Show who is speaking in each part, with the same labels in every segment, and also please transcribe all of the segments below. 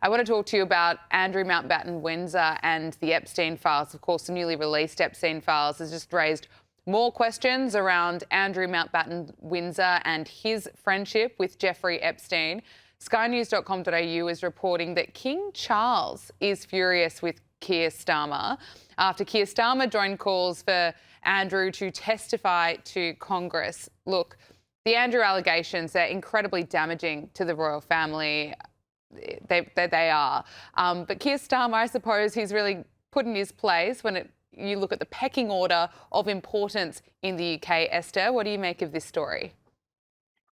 Speaker 1: I want to talk to you about Andrew Mountbatten-Windsor and the Epstein files. Of course, the newly released Epstein files has just raised more questions around Andrew Mountbatten-Windsor and his friendship with Jeffrey Epstein. Skynews.com.au is reporting that King Charles is furious with Keir Starmer after Keir Starmer joined calls for Andrew to testify to Congress. Look, the Andrew allegations are incredibly damaging to the royal family. They are. But Keir Starmer, I suppose he's really put in his place when you look at the pecking order of importance in the UK. Esther, what do you make of this story?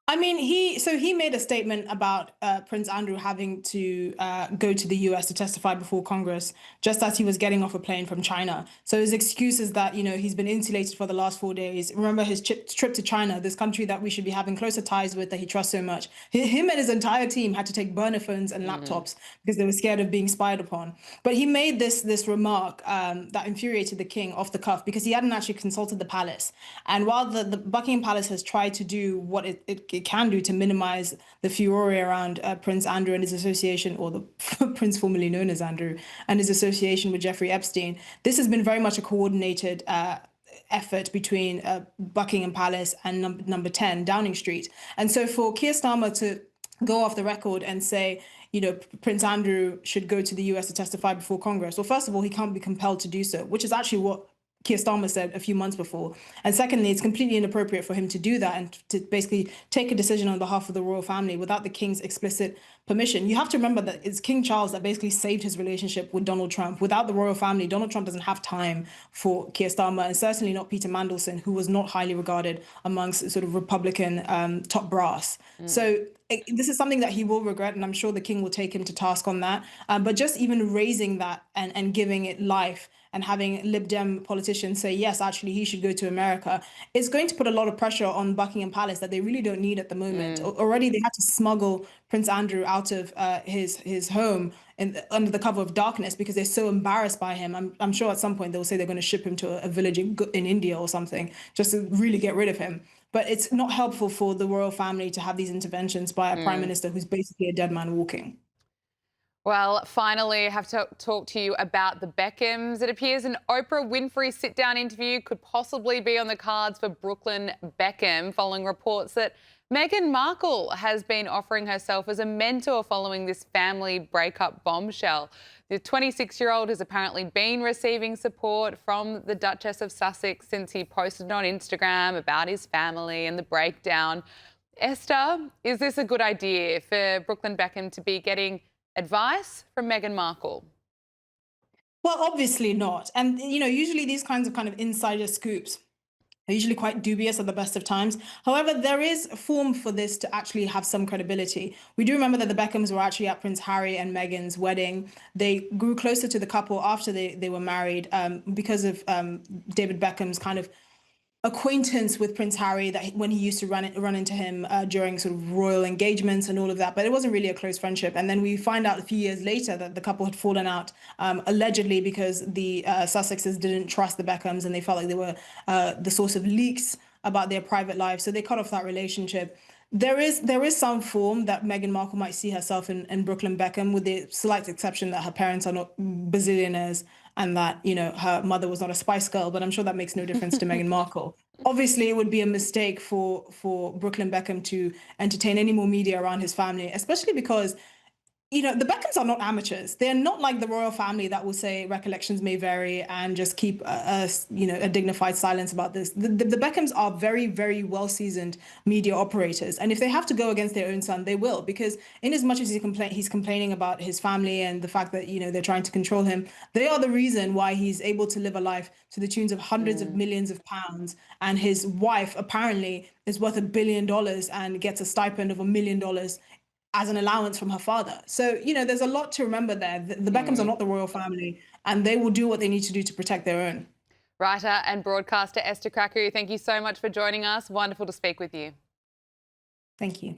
Speaker 2: I mean, he made a statement about Prince Andrew having to go to the US to testify before Congress just as he was getting off a plane from China. So his excuse is that, he's been insulated for the last 4 days. Remember his trip to China, this country that we should be having closer ties with, that he trusts so much. Him and his entire team had to take burner phones and laptops because they were scared of being spied upon. But he made this remark that infuriated the king off the cuff because he hadn't actually consulted the palace. And while the Buckingham Palace has tried to do what it can do to minimize the furore around Prince Andrew and his association, or the prince formerly known as Andrew, and his association with Jeffrey Epstein, this has been very much a coordinated effort between Buckingham Palace and number 10 Downing Street. And so for Keir Starmer to go off the record and say, Prince Andrew should go to the US to testify before Congress. Well, first of all, he can't be compelled to do so, which is actually what Keir Starmer said a few months before. And secondly, it's completely inappropriate for him to do that and to basically take a decision on behalf of the royal family without the king's explicit permission. You have to remember that it's King Charles that basically saved his relationship with Donald Trump. Without the royal family, Donald Trump doesn't have time for Keir Starmer, and certainly not Peter Mandelson, who was not highly regarded amongst sort of Republican top brass. So this is something that he will regret, and I'm sure the king will take him to task on that. But just even raising that and giving it life and having Lib Dem politicians say, yes, actually, he should go to America, is going to put a lot of pressure on Buckingham Palace that they really don't need at the moment. Already, they had to smuggle Prince Andrew out of his home under the cover of darkness because they're so embarrassed by him. I'm sure at some point they'll say they're going to ship him to a village in India or something just to really get rid of him. But it's not helpful for the royal family to have these interventions by a prime minister who's basically a dead man walking.
Speaker 1: Well, finally, I have to talk to you about the Beckhams. It appears an Oprah Winfrey sit-down interview could possibly be on the cards for Brooklyn Beckham, following reports that Meghan Markle has been offering herself as a mentor following this family breakup bombshell. The 26-year-old has apparently been receiving support from the Duchess of Sussex since he posted on Instagram about his family and the breakdown. Esther, is this a good idea for Brooklyn Beckham to be getting advice from Meghan Markle?
Speaker 2: Well, obviously not. And, usually these kinds of kind of insider scoops are usually quite dubious at the best of times. However, there is a form for this to actually have some credibility. We do remember that the Beckhams were actually at Prince Harry and Meghan's wedding. They grew closer to the couple after they were married because of David Beckham's kind of acquaintance with Prince Harry, that when he used to run into him during sort of royal engagements and all of that, but it wasn't really a close friendship. And then we find out a few years later that the couple had fallen out, allegedly because the Sussexes didn't trust the Beckhams and they felt like they were the source of leaks about their private lives, so they cut off that relationship. There is some form that Meghan Markle might see herself in Brooklyn Beckham, with the slight exception that her parents are not bazillionaires and that, her mother was not a Spice Girl, but I'm sure that makes no difference to Meghan Markle. Obviously, it would be a mistake for Brooklyn Beckham to entertain any more media around his family, especially because the Beckhams are not amateurs. They're not like the royal family that will say recollections may vary and just keep a dignified silence about this. The Beckhams are very, very well-seasoned media operators. And if they have to go against their own son, they will, because in as much as he's complaining about his family and the fact that, they're trying to control him, they are the reason why he's able to live a life to the tunes of hundreds of millions of pounds. And his wife apparently is worth $1 billion and gets a stipend of $1 million as an allowance from her father. So, there's a lot to remember there. The Beckhams are not the royal family, and they will do what they need to do to protect their own.
Speaker 1: Writer and broadcaster Esther Kraku, thank you so much for joining us. Wonderful to speak with you.
Speaker 2: Thank you.